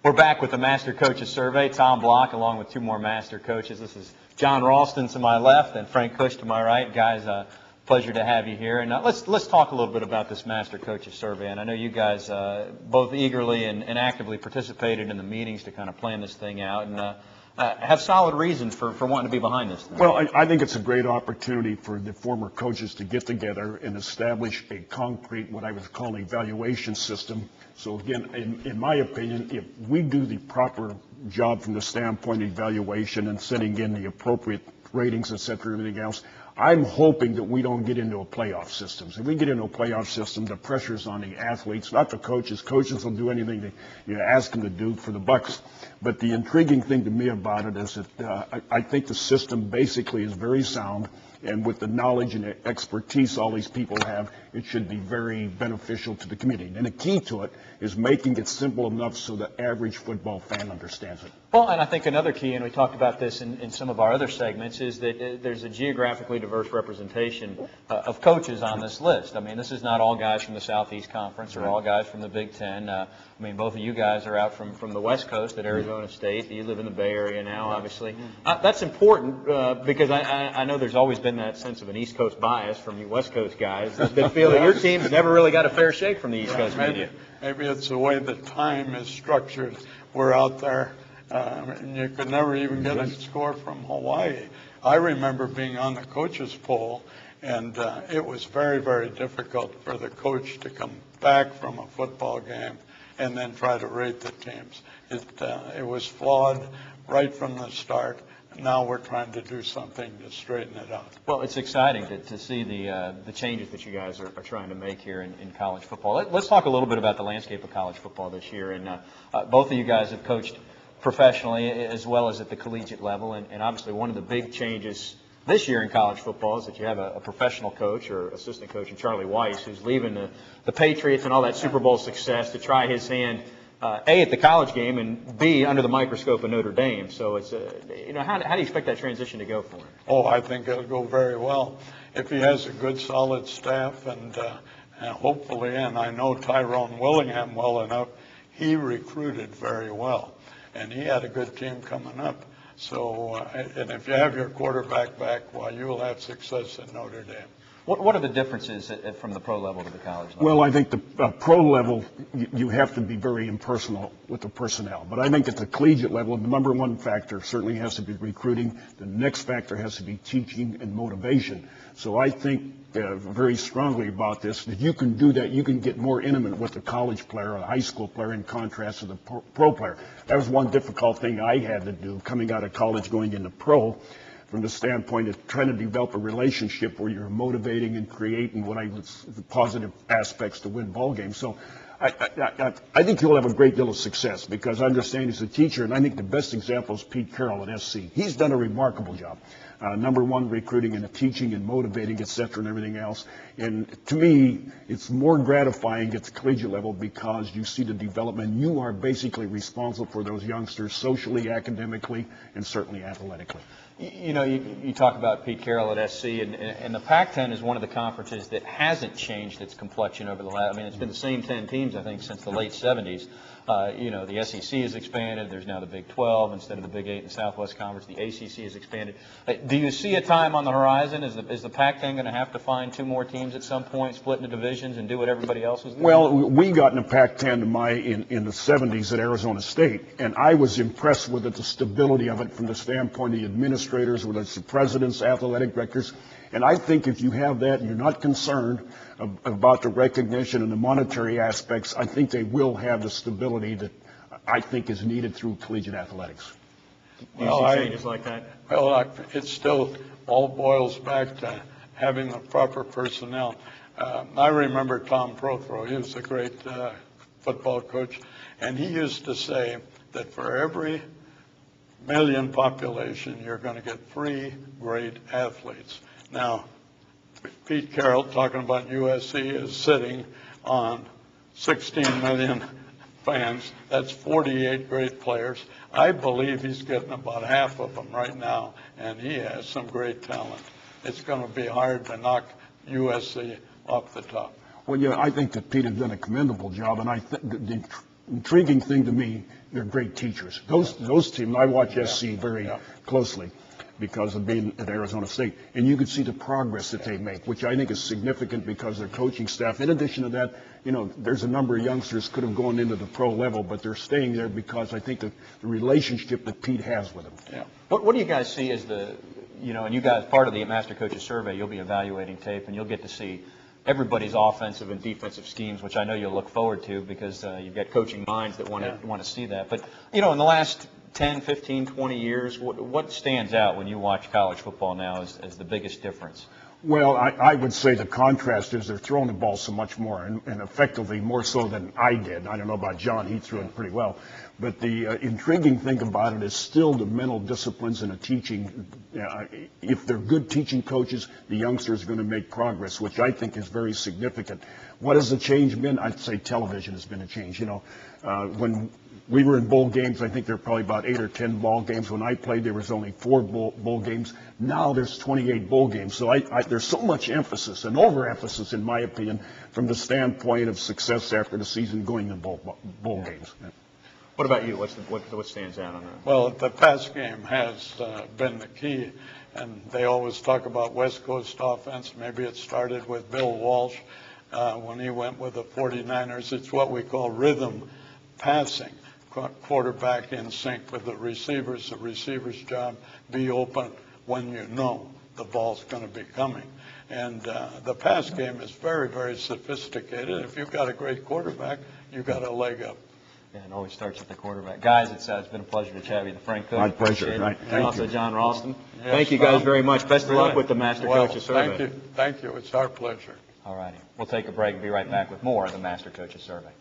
We're back with the Master Coaches Survey. Tom Block along with two more Master Coaches. This is John Ralston to my left and Frank Kush to my right. Guys, pleasure to have you here. And let's talk a little bit about this Master Coaches Survey. And I know you guys both eagerly and actively participated in the meetings to kind of plan this thing out and have solid reasons for wanting to be behind this thing. Well, I think it's a great opportunity for the former coaches to get together and establish a concrete, what I would call an evaluation system. So again, in my opinion, if we do the proper job from the standpoint of evaluation and setting in the appropriate ratings, et cetera, and everything else, I'm hoping that we don't get into a playoff system. If we get into a playoff system, the pressure's on the athletes, not the coaches. Coaches will do anything that you ask them to do for the bucks. But the intriguing thing to me about it is that I think the system basically is very sound, and with the knowledge and expertise all these people have, it should be very beneficial to the community. And the key to it is making it simple enough so the average football fan understands it. Well, and I think another key, and we talked about this in some of our other segments, is that there's a geographically diverse representation of coaches on this list. I mean, this is not all guys from the Southeast Conference or all guys from the Big Ten. I mean, both of you guys are out from the West Coast at Arizona State. You live in the Bay Area now, obviously. That's important because I know there's always been that sense of an East Coast bias from you West Coast guys that feel that your team's never really got a fair shake from the East Coast media. Maybe it's the way the time is structured. We're out there, and you could never even get a score from Hawaii. I remember being on the coaches poll, and it was very, very difficult for the coach to come back from a football game and then try to rate the teams. It was flawed right from the start. Now we're trying to do something to straighten it out. Well, it's exciting to see the changes that you guys are trying to make here in college football. Let's talk a little bit about the landscape of college football this year. And both of you guys have coached professionally as well as at the collegiate level. And obviously one of the big changes this year in college football is that you have a professional coach or assistant coach in Charlie Weiss who's leaving the Patriots and all that Super Bowl success to try his hand A, at the college game, and B, under the microscope of Notre Dame. So it's, how do you expect that transition to go for him? Oh, I think it'll go very well. If he has a good, solid staff, and hopefully, and I know Tyrone Willingham well enough, he recruited very well, and he had a good team coming up. So, and if you have your quarterback back, well, you will have success at Notre Dame. What are the differences from the pro level to the college level? Well, I think the pro level, you have to be very impersonal with the personnel. But I think at the collegiate level, the number one factor certainly has to be recruiting. The next factor has to be teaching and motivation. So I think very strongly about this, that you can do that. You can get more intimate with the college player or a high school player in contrast to the pro player. That was one difficult thing I had to do coming out of college going into pro, from the standpoint of trying to develop a relationship where you're motivating and creating what I was the positive aspects to win ball games. So I think he'll have a great deal of success because I understand he's a teacher, and I think the best example is Pete Carroll at SC. He's done a remarkable job. Number one, recruiting and teaching and motivating, et cetera, and everything else. And to me, it's more gratifying at the collegiate level because you see the development. You are basically responsible for those youngsters socially, academically, and certainly athletically. You talk about Pete Carroll at SC, and the Pac-10 is one of the conferences that hasn't changed its complexion over the last. I mean, it's been the same 10 teams, I think, since the late 70s. The SEC has expanded. There's now the Big 12 instead of the Big 8 in the Southwest Conference. The ACC has expanded. Do you see a time on the horizon? Is the Pac-10 going to have to find two more teams at some point, split into divisions, and do what everybody else is doing? Well, we got in the Pac-10 in the 70s at Arizona State, and I was impressed with it, the stability of it from the standpoint of the administrators, whether it's the presidents, athletic directors. And I think if you have that and you're not concerned about the recognition and the monetary aspects, I think they will have the stability that I think is needed through collegiate athletics. Do you see changes like that? Well, it still all boils back to having the proper personnel. I remember Tom Prothro. He was a great football coach, and he used to say that for every million population, you're going to get 3 great athletes. Now, Pete Carroll, talking about USC, is sitting on 16 million fans. That's 48 great players. I believe he's getting about half of them right now, and he has some great talent. It's going to be hard to knock USC off the top. Well, yeah, I think that Pete has done a commendable job, and I think intriguing thing to me, they're great teachers. Those teams, I watch SC very closely because of being at Arizona State, and you could see the progress that they make, which I think is significant because their coaching staff, in addition to that, there's a number of youngsters could have gone into the pro level, but they're staying there because I think the relationship that Pete has with them. Yeah. What do you guys see as and you guys, part of the Master Coaches Survey, you'll be evaluating tape, and you'll get to see everybody's offensive and defensive schemes, which I know you'll look forward to because you've got coaching minds that want to see that. But, in the last 10, 15, 20 years, what stands out when you watch college football now as the biggest difference? Well, I would say the contrast is they're throwing the ball so much more and effectively more so than I did. I don't know about John. He threw it pretty well. But the intriguing thing about it is still the mental disciplines and the teaching. If they're good teaching coaches, the youngsters are going to make progress, which I think is very significant. What has the change been? I'd say television has been a change. When we were in bowl games, I think there were probably about 8 or 10 ball games. When I played, there was only 4 bowl games. Now there's 28 bowl games. So there's so much emphasis and overemphasis, in my opinion, from the standpoint of success after the season going to bowl games. What about you? What stands out on that? Well, the pass game has been the key, and they always talk about West Coast offense. Maybe it started with Bill Walsh when he went with the 49ers. It's what we call rhythm passing. Quarterback in sync with the receiver's job, be open when you know the ball's going to be coming. And the pass game is very, very sophisticated. If you've got a great quarterback, you've got a leg up. Yeah, it always starts with the quarterback. Guys, it's been a pleasure to chat with you. Frank Cook. My pleasure. Right. And also John Ralston. Yes, thank you guys very much. Best of luck with the Master Coaches Survey. Thank you. It's our pleasure. All righty. We'll take a break and be right back with more of the Master Coaches Survey.